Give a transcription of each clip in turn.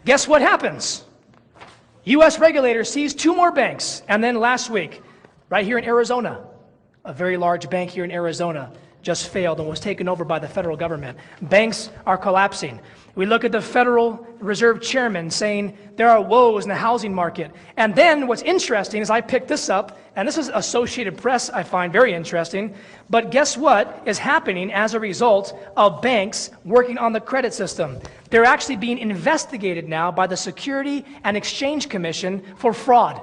Guess what happens? U.S. regulator sees 2 more banks, and then last week, right here in Arizona, a very large bank here in Arizona just failed and was taken over by the federal government. Banks are collapsing. We look at the Federal Reserve Chairman saying there are woes in the housing market. And then what's interesting is I picked this up, and this is Associated Press I find very interesting, but guess what is happening as a result of banks working on the credit system? They're actually being investigated now by the Security and Exchange Commission for fraud.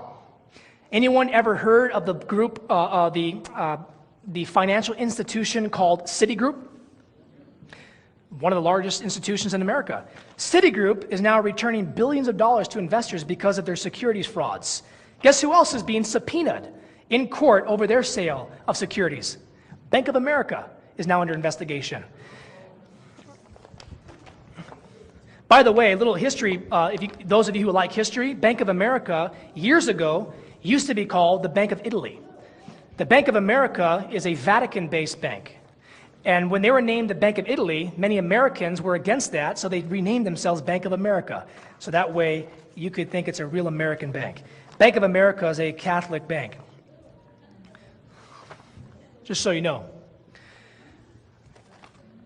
Anyone ever heard of the group, the financial institution called Citigroup? One of the largest institutions in America. Citigroup is now returning billions of dollars to investors because of their securities frauds. Guess who else is being subpoenaed in court over their sale of securities? Bank of America is now under investigation. By the way, a little history, those of you who like history, Bank of America years ago used to be called the Bank of Italy. The Bank of America is a Vatican-based bank. And when they were named the Bank of Italy, many Americans were against that, so they renamed themselves Bank of America. So that way, you could think it's a real American bank. Bank of America is a Catholic bank. Just so you know.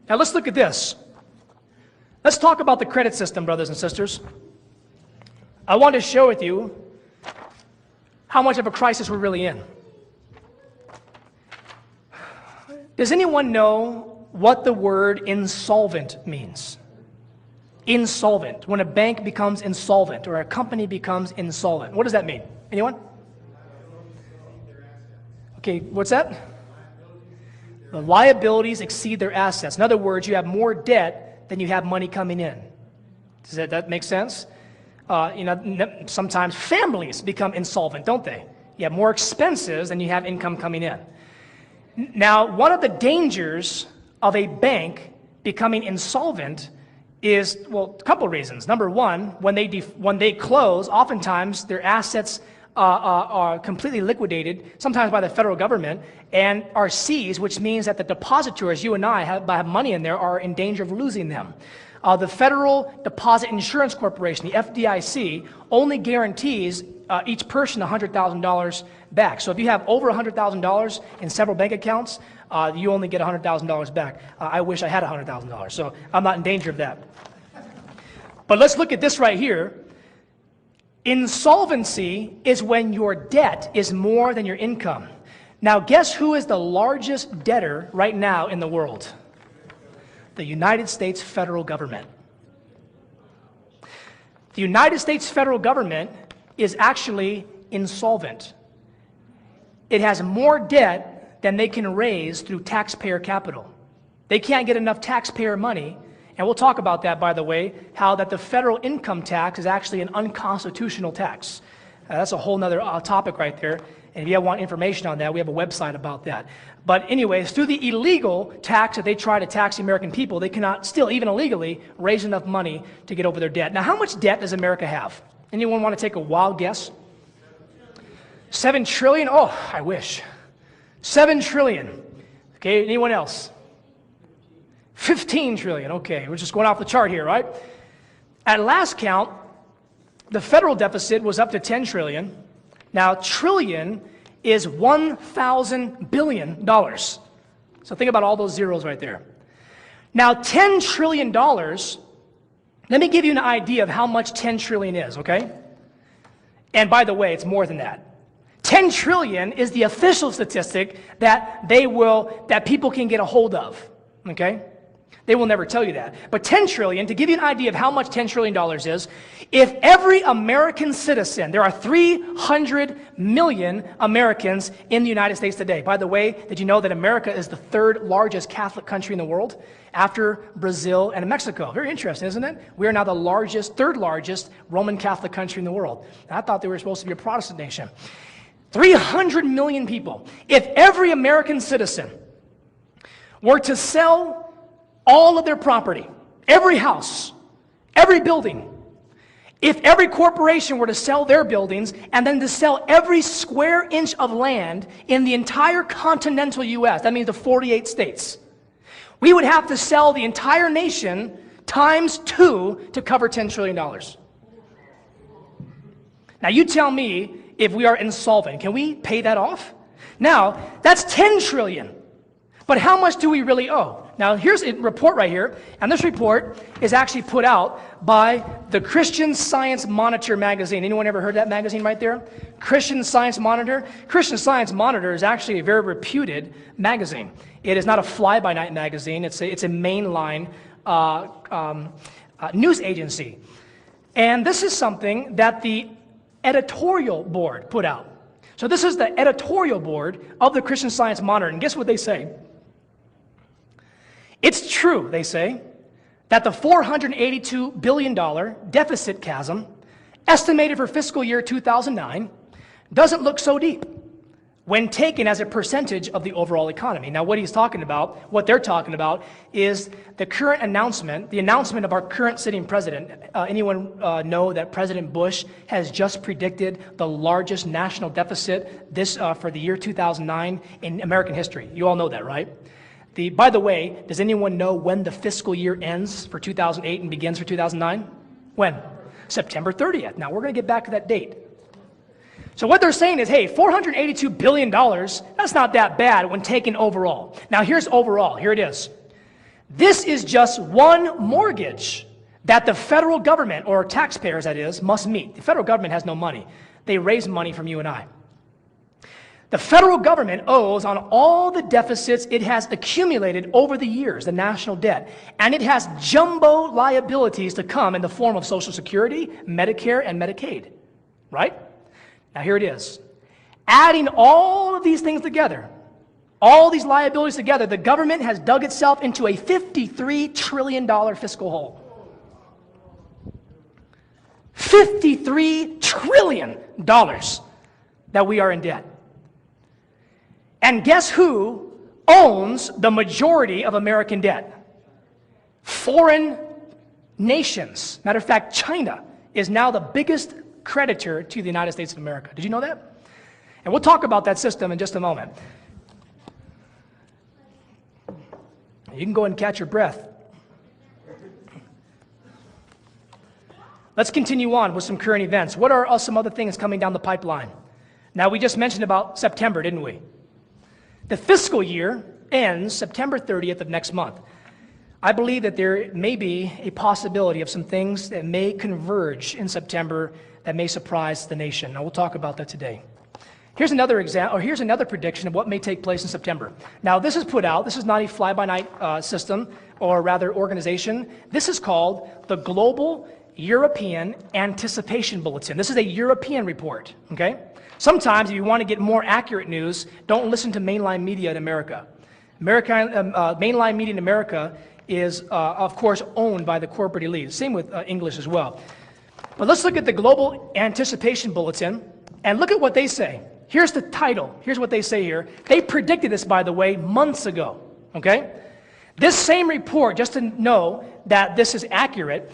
Now let's look at this. Let's talk about the credit system, brothers and sisters. I want to share with you how much of a crisis we're really in. Does anyone know what the word insolvent means? Insolvent. When a bank becomes insolvent or a company becomes insolvent. What does that mean? Anyone? Okay, what's that? The liabilities exceed their assets. In other words, you have more debt than you have money coming in. Does that make sense? Sometimes families become insolvent, don't they? You have more expenses than you have income coming in. Now, one of the dangers of a bank becoming insolvent is, well, a couple of reasons. Number one, when they close, oftentimes their assets are completely liquidated, sometimes by the federal government, and are seized, which means that the depositors, you and I, have money in there, are in danger of losing them. The Federal Deposit Insurance Corporation, the FDIC, only guarantees each person $100,000 back. So if you have over $100,000 in several bank accounts, you only get $100,000 back. I wish I had $100,000, so I'm not in danger of that. But let's look at this right here. Insolvency is when your debt is more than your income. Now, guess who is the largest debtor right now in the world? The United States federal government. The United States federal government is actually insolvent. It has more debt than they can raise through taxpayer capital. They can't get enough taxpayer money, and we'll talk about that, by the way, how that the federal income tax is actually an unconstitutional tax. That's a whole nother topic right there, and if you want information on that, we have a website about that. But anyways, through the illegal tax that they try to tax the American people, they cannot still, even illegally, raise enough money to get over their debt. Now, how much debt does America have? Anyone want to take a wild guess? 7 trillion? Oh, I wish. 7 trillion. Okay, anyone else? 15 trillion. Okay, we're just going off the chart here, right? At last count, the federal deficit was up to 10 trillion. Now, trillion is 1,000 billion dollars. So think about all those zeros right there. Now, $10 trillion, let me give you an idea of how much 10 trillion is, okay? And by the way, it's more than that. 10 trillion is the official statistic that people can get a hold of, okay? They will never tell you that. But 10 trillion, to give you an idea of how much $10 trillion is, if every American citizen, there are 300 million Americans in the United States today. By the way, did you know that America is the 3rd largest Catholic country in the world after Brazil and Mexico? Very interesting, isn't it? We are now the 3rd largest Roman Catholic country in the world. I thought they were supposed to be a Protestant nation. 300 million people. If every American citizen were to sell all of their property, every house, every building, if every corporation were to sell their buildings and then to sell every square inch of land in the entire continental U.S., that means the 48 states, we would have to sell the entire nation times 2 to cover $10 trillion. Now you tell me if we are insolvent, can we pay that off? Now, that's 10 trillion. But how much do we really owe? Now, here's a report right here, and this report is actually put out by the Christian Science Monitor magazine. Anyone ever heard that magazine right there? Christian Science Monitor? Christian Science Monitor is actually a very reputed magazine. It is not a fly-by-night magazine. It's a mainline news agency. And this is something that the editorial board put out. So this is the editorial board of the Christian Science Monitor, and guess what they say? It's true, they say, that the $482 billion deficit chasm estimated for fiscal year 2009 doesn't look so deep when taken as a percentage of the overall economy. Now, what he's talking about, what they're talking about, is the current announcement, the announcement of our current sitting president. Anyone know that President Bush has just predicted the largest national deficit for the year 2009 in American history? You all know that, right? By the way, does anyone know when the fiscal year ends for 2008 and begins for 2009? When? September 30th. Now, we're going to get back to that date. So what they're saying is, hey, $482 billion, that's not that bad when taken overall. Now, here's overall. Here it is. This is just one mortgage that the federal government, or taxpayers, that is, must meet. The federal government has no money. They raise money from you and I. The federal government owes on all the deficits it has accumulated over the years, the national debt, and it has jumbo liabilities to come in the form of Social Security, Medicare, and Medicaid, right? Now here it is. Adding all of these things together, all these liabilities together, the government has dug itself into a $53 trillion fiscal hole. $53 trillion that we are in debt. And guess who owns the majority of American debt? Foreign nations. Matter of fact, China is now the biggest creditor to the United States of America. Did you know that? And we'll talk about that system in just a moment. You can go and catch your breath. Let's continue on with some current events. What are some other things coming down the pipeline? Now, we just mentioned about September, didn't we? The fiscal year ends September 30th of next month. I believe that there may be a possibility of some things that may converge in September that may surprise the nation. Now, we'll talk about that today. Here's another example, or here's another prediction of what may take place in September. Now, this is put out. This is not a fly-by-night system, or rather organization. This is called the Global European Anticipation Bulletin. This is a European report, okay? Sometimes, if you want to get more accurate news, don't listen to mainline media in America. Mainline media in America is, of course, owned by the corporate elite. Same with English as well. But let's look at the Global Anticipation Bulletin, and look at what they say. Here's the title. Here's what they say here. They predicted this, by the way, months ago, okay? This same report, just to know that this is accurate,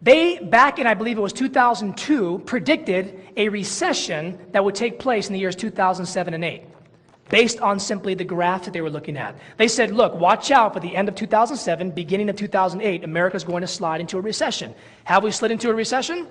they, back in, I believe it was 2002, predicted a recession that would take place in the years 2007 and 8, based on simply the graph that they were looking at. They said, look, watch out for the end of 2007, beginning of 2008, America's going to slide into a recession. Have we slid into a recession?